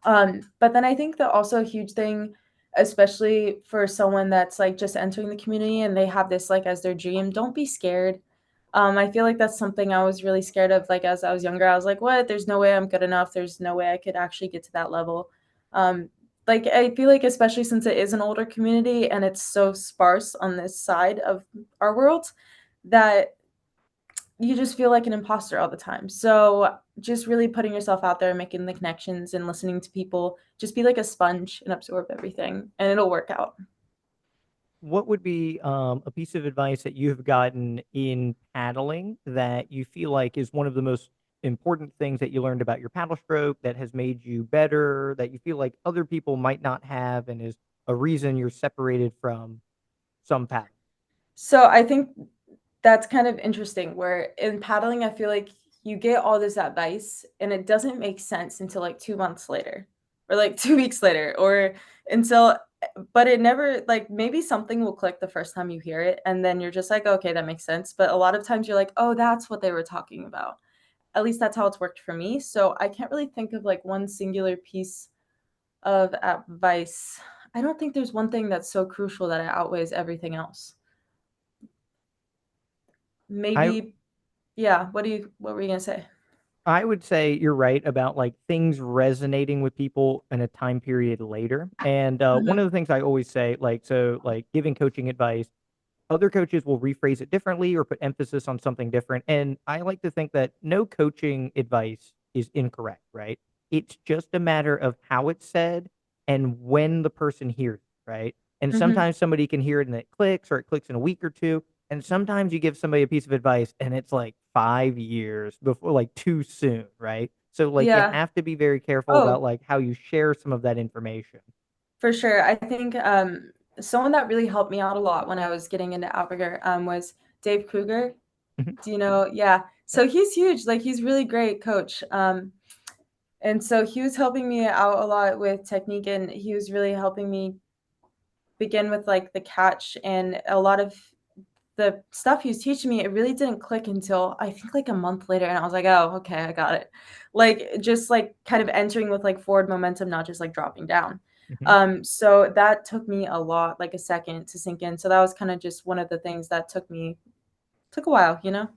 But then I think that also a huge thing, especially for someone that's like just entering the community and they have this like as their dream, don't be scared. I feel like that's something I was really scared of. Like as I was younger, I was like, "What? There's no way I'm good enough. There's no way I could actually get to that level." Um, like I feel like, especially since it is an older community and it's so sparse on this side of our world, that you just feel like an imposter all the time. So just really putting yourself out there, making the connections and listening to people, just be like a sponge and absorb everything and it'll work out. What would be a piece of advice that you have gotten in paddling that you feel like is one of the most important things that you learned about your paddle stroke that has made you better, that you feel like other people might not have, and is a reason you're separated from some paddle? So I think that's kind of interesting where in paddling, I feel like you get all this advice and it doesn't make sense until like 2 months later or like 2 weeks later or until, but it never, like maybe something will click the first time you hear it. And then you're just like, okay, that makes sense. But a lot of times you're like, oh, that's what they were talking about. At least that's how it's worked for me. So I can't really think of like one singular piece of advice. I don't think there's one thing that's so crucial that it outweighs everything else. I Maybe, yeah. What were you gonna say? I would say you're right about like things resonating with people in a time period later. And one Mhm, of the things I always say, like, so like giving coaching advice, other coaches will rephrase it differently or put emphasis on something different. And I like to think that no coaching advice is incorrect, right? It's just a matter of how it's said and when the person hears it, right? And mhm. sometimes somebody can hear it and it clicks or it clicks in a week or two. And sometimes you give somebody a piece of advice and it's like 5 years before, like too soon, right? So like you Yeah. have to be very careful Oh, about like how you share some of that information. for sure. I think, someone that really helped me out a lot when I was getting into Outrigger, was Dave Kruger. Do you know? Yeah. So he's huge, like, he's really great coach, and so he was helping me out a lot with technique, and he was really helping me begin with, like, the catch, and a lot of the stuff he was teaching me, it really didn't click until I think like a month later, and I was like, "Oh, okay, I got it." Like, just, like, kind of entering with, like, forward momentum, not just, like, dropping down. Mhm. So that took me a lot, like, a second to sink in, so that was kinda just one of the things that took a while, you know?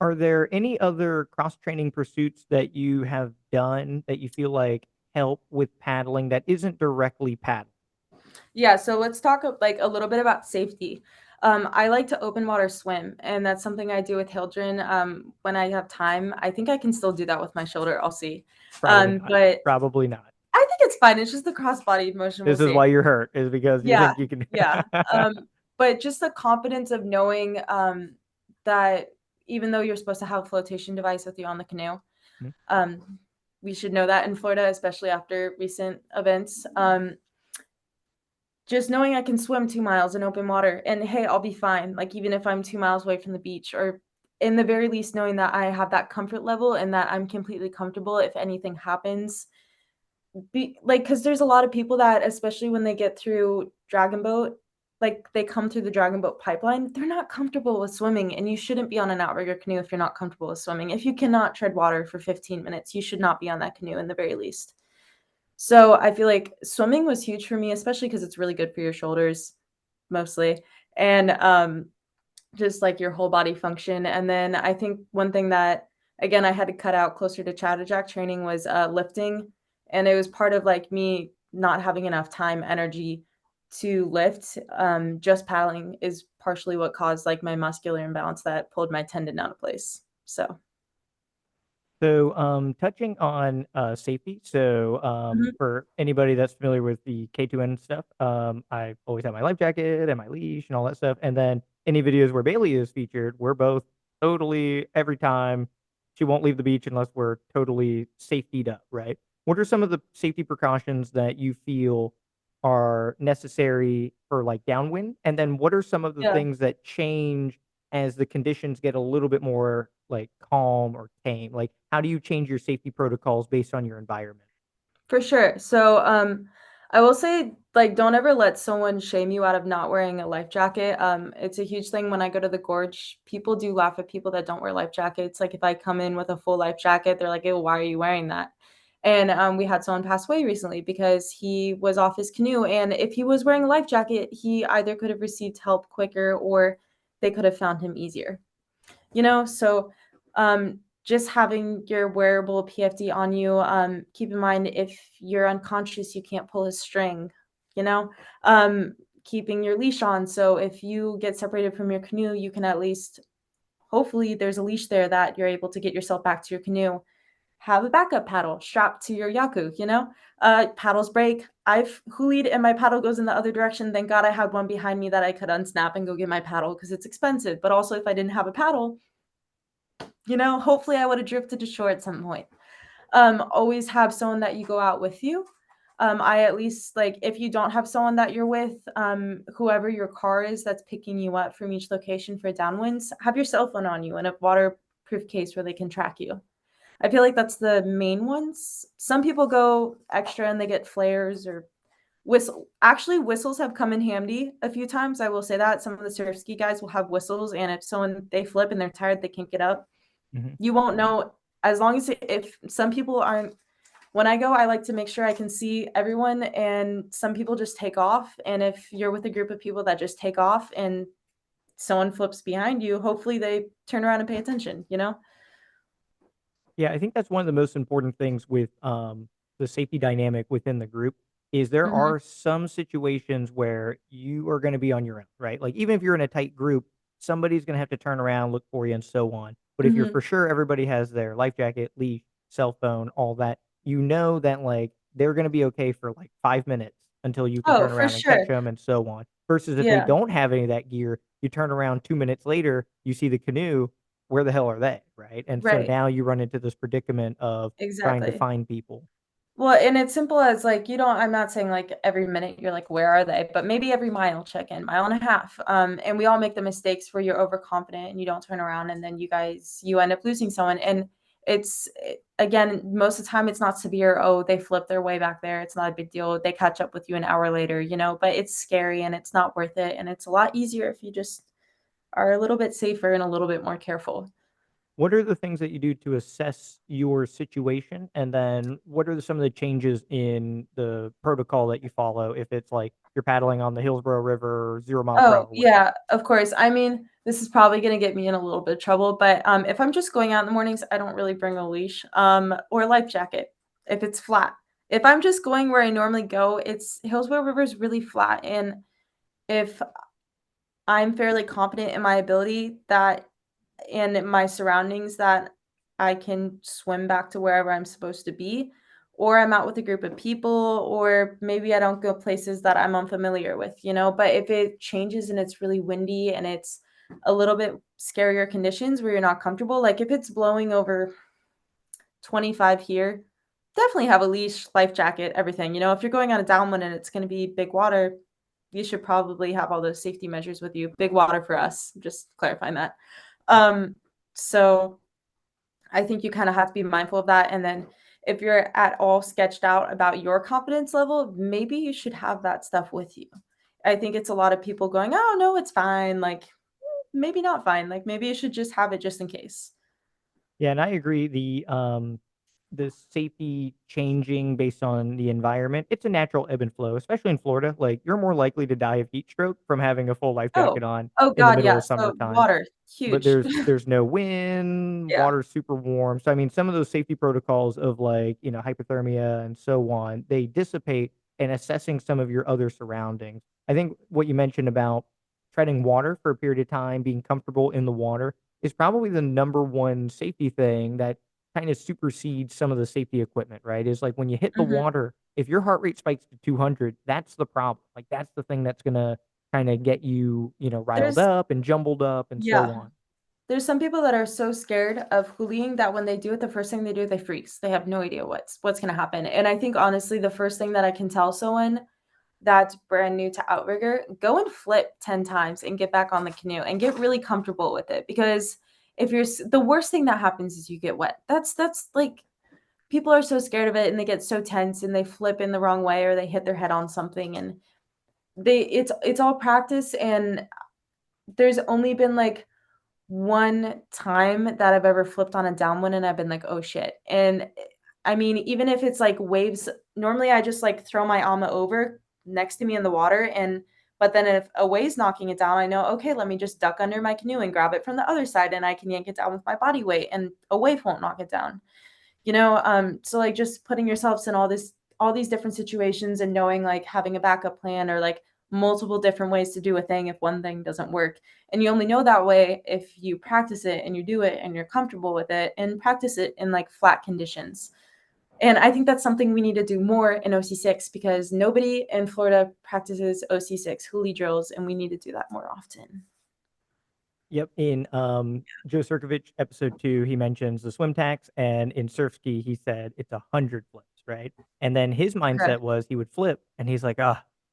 Are there any other cross training pursuits that you have done that you feel like help with paddling that isn't directly paddling? Yeah, so let's talk like a little bit about safety. I like to open water swim, and that's something I do with children when I have time. I think I can still do that with my shoulder. I'll see. Probably not. But Probably not. I think it's fine. It's just the cross body motion. We'll This is see. why you're hurt, is because you Yeah, think you can. yeah. But just the confidence of knowing that even though you're supposed to have a flotation device with you on the canoe, Mhm. um, we should know that in Florida, especially after recent events. Just knowing I can swim 2 miles in open water and, hey, I'll be fine, like, even if I'm 2 miles away from the beach, or in the very least knowing that I have that comfort level and that I'm completely comfortable if anything happens. Be like, because there's a lot of people that, especially when they get through Dragon Boat, like, they come through the Dragon Boat pipeline, they're not comfortable with swimming, and you shouldn't be on an outrigger canoe if you're not comfortable with swimming. If you cannot tread water for 15 minutes, you should not be on that canoe in the very least. So I feel like swimming was huge for me, especially because it's really good for your shoulders, mostly, and, just, like, your whole body function. And then I think one thing that, again, I had to cut out closer to Chatterjack training was, lifting, and it was part of, like, me not having enough time, energy to lift. Just paddling is partially what caused, like, my muscular imbalance that pulled my tendon out of place. So So, touching on safety. So, mhm. for anybody that's familiar with the K2N stuff, I always have my life jacket and my leash and all that stuff. And then any videos where Bailey is featured, we're both totally every time she won't leave the beach unless we're totally safetied up, right? What are some of the safety precautions that you feel are necessary for like downwind? And then what are some of the Yeah. things that change as the conditions get a little bit more like calm or tame? Like, how do you change your safety protocols based on your environment? For sure. So, I will say, like, don't ever let someone shame you out of not wearing a life jacket. It's a huge thing when I go to the gorge. People do laugh at people that don't wear life jackets. Like, if I come in with a full life jacket, they're like, "Ew, why are you wearing that?" And we had someone pass away recently because he was off his canoe, and if he was wearing a life jacket, he either could have received help quicker or they could have found him easier. So just having your wearable PFD on you, keep in mind if you're unconscious, you can't pull a string, you know, keeping your leash on. So if you get separated from your canoe, you can at least, hopefully, there's a leash there that you're able to get yourself back to your canoe. Have a backup paddle strapped to your yaku. Paddles break. I've hoolied and my paddle goes in the other direction. Thank God I had one behind me that I could unsnap and go get my paddle because it's expensive. But also, if I didn't have a paddle, hopefully I would have drifted to shore at some point. Always have someone that you go out with you. I at least like if you don't have someone that you're with, whoever your car is that's picking you up from each location for downwinds, have your cell phone on you in a waterproof case where they can track you. I feel like that's the main ones. Some people go extra and they get flares or whistle. Actually, whistles have come in handy a few times. I will say that some of the surf ski guys will have whistles, and if someone they flip and they're tired, they can't get up, Mhm. you won't know as long as if some people aren't. When I go, I like to make sure I can see everyone, and some people just take off, and if you're with a group of people that just take off and someone flips behind you, hopefully they turn around and pay attention. Yeah, I think that's one of the most important things with the safety dynamic within the group is there Mhm, are some situations where you are going to be on your own, right? Like even if you're in a tight group, somebody's going to have to turn around, look for you, and so on. But if you're mhm. for sure everybody has their life jacket, leash, cell phone, all that, you know that like they're going to be okay for like 5 minutes until you can Oh, turn for around and catch sure. them, and so on. Versus if they Yeah, don't have any of that gear, you turn around 2 minutes later, you see the canoe, where the hell are they, right? And so right. now you run into this predicament of trying to Exactly. find people. Well, and it's simple as, like, you don't I'm not saying, like, every minute you're like, "Where are they?" But maybe every mile check in, mile and a half, and we all make the mistakes where you're overconfident and you don't turn around, and then you end up losing someone, and again, most of the time, it's not severe, "Oh, they flipped their way back there, it's not a big deal, they catch up with you an hour later," but it's scary, and it's not worth it, and it's a lot easier if you just are a little bit safer and a little bit more careful. What are the things that you do to assess your situation? And then what are some of the changes in the protocol that you follow if it's like you're paddling on the Hillsborough River, 0 mile per Oh, hour wind? yeah, of course. I mean, this is probably gonna get me in a little bit of trouble, but, if I'm just going out in the mornings, I don't really bring a leash, or a life jacket if it's flat. If I'm just going where I normally go, it's Hillsborough River is really flat, and if I'm fairly confident in my ability that and in my surroundings that I can swim back to wherever I'm supposed to be, or I'm out with a group of people, or maybe I don't go places that I'm unfamiliar with, you know? But if it changes and it's really windy and it's a little bit scarier conditions where you're not comfortable, like if it's blowing over 25 here, definitely have a leash, life jacket, everything. You know, if you're going on a downwind and it's going to be big water, you should probably have all those safety measures with you. Big water for us, just clarifying that. Um, so I think you kind of have to be mindful of that. And then if you're at all sketched out about your confidence level, maybe you should have that stuff with you. I think it's a lot of people going, oh, no, it's fine. Like, maybe not fine. Like, maybe you should just have it just in case. Yeah, and I agree. The safety changing based on the environment, it's a natural ebb and flow, especially in Florida. Like you're more likely to die of heat stroke from having a full life Oh, jacket on oh in the God, middle yeah. of So summertime. water, But huge. there's no wind, Yeah. water's super warm. So I mean, some of those safety protocols of like, hypothermia and so on, they dissipate in assessing some of your other surroundings. I think what you mentioned about treading water for a period of time, being comfortable in the water is probably the number one safety thing that kind of supersedes some of the safety equipment, right? Is like when you hit the Mhm. water, if your heart rate spikes to 200, that's the problem. Like that's the thing that's going to kind of get you, riled There's up and jumbled up and so yeah. on. There's some people that are so scared of hooliging that when they do it, the first thing they do, they freeze. They have no idea what's gonna happen. And I think honestly, the first thing that I can tell someone that's brand new to Outrigger, go and flip 10 times and get back on the canoe and get really comfortable with it. Because if the worst thing that happens is you get wet. That's like people are so scared of it and they get so tense and they flip in the wrong way or they hit their head on something and it's all practice and there's only been like one time that I've ever flipped on a downwind and I've been like, "Oh shit." And I mean, even if it's like waves, normally I just like throw my ama over next to me in the water but then if a wave's knocking it down, I know, okay, let me just duck under my canoe and grab it from the other side and I can yank it down with my body weight and a wave won't knock it down. So like just putting yourselves in all these different situations and knowing like having a backup plan or like multiple different ways to do a thing if one thing doesn't work. And you only know that way if you practice it and you do it and you're comfortable with it and practice it in like flat conditions. And I think that's something we need to do more in OC6 because nobody in Florida practices OC6 hoolie drills and we need to do that more often. Yep. In Joe Sirkovich episode 2, he mentions the swim tax, and in surf ski, he said it's 100 flips, right? And then his mindset Correct. was he would flip, and he's like,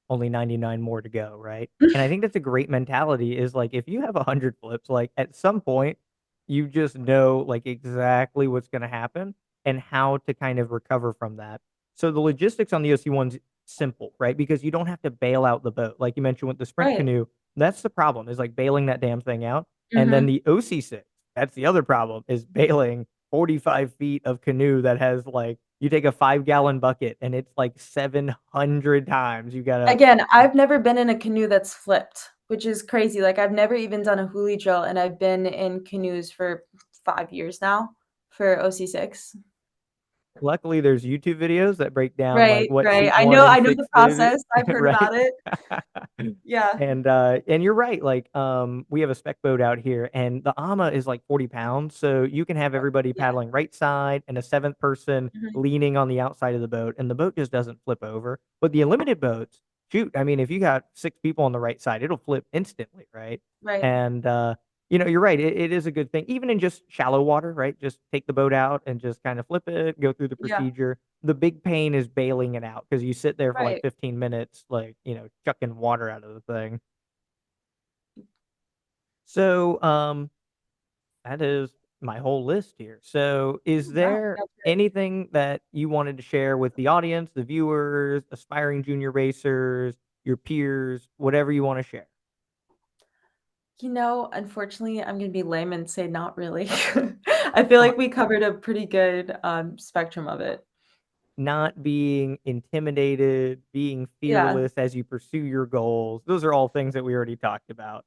only 99 more to go, right? And I think that's a great mentality. Is like if you have 100 flips, like at some point, you just know like exactly what's going to happen and how to kind of recover from that. So the logistics on the OC one's simple, right? Because you don't have to bail out the boat, like you mentioned with the sprint Right. canoe. That's the problem is like bailing that damn thing out. And then Mhm. the OC6, that's the other problem is bailing 45 feet of canoe that has like, you take a 5-gallon bucket and it's like 700 times. You gotta, Again, I've never been in a canoe that's flipped, which is crazy, like, I've never even done a hoolie drill, and I've been in canoes for 5 years now for OC6. luckily there's YouTube videos that break down like Right, what right, seat one I and know six the did, process, I've heard right? about it. Yeah, And you're right. Like, we have a spec boat out here, and the AMA is like 40 pounds, so you can have everybody yeah, paddling right side and a seventh person mhm, leaning on the outside of the boat, and the boat just doesn't flip over. But the unlimited boats, shoot, I mean, if you got 6 people on the right side, it'll flip instantly, right? right, And you're right. It is a good thing, even in just shallow water, right? Just take the boat out and just kind of flip it, go through the yeah, procedure. The big pain is bailing it out because you sit there for like right. 15 minutes, like, chucking water out of the thing. So, that is my whole list here. So, is Wow, there that's great. anything that you wanted to share with the audience, the viewers, aspiring junior racers, your peers, whatever you want to share? Unfortunately, I'm gonna be lame and say not really. I feel Uh, like we covered a pretty good, spectrum of it. Not being intimidated, being Yeah. fearless as you pursue your goals. Those are all things that we already talked about.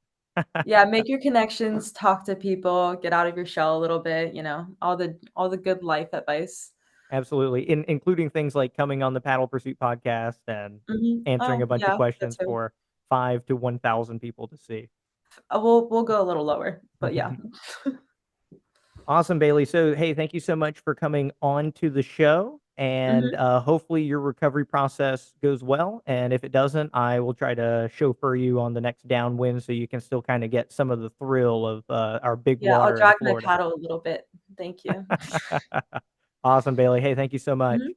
Yeah, make your connections, talk to people, get out of your shell a little bit, all the good life advice. Absolutely. Including things like coming on the Paddle Pursuit podcast and answering a Oh, bunch of yeah, that questions too. for 5 to 1,000 people to see. We'll go a little lower, but yeah. Awesome, Bailey. So, hey, thank you so much for coming on to the show. And Mhm. hopefully your recovery process goes well. And if it doesn't, I will try to chauffeur you on the next downwind so you can still kind of get some of the thrill of our big Yeah, I'll water in drag my Florida. paddle a little bit. Thank you. Awesome, Bailey. Hey, thank you so much. Mhm.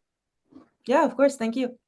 Yeah, of course, thank you.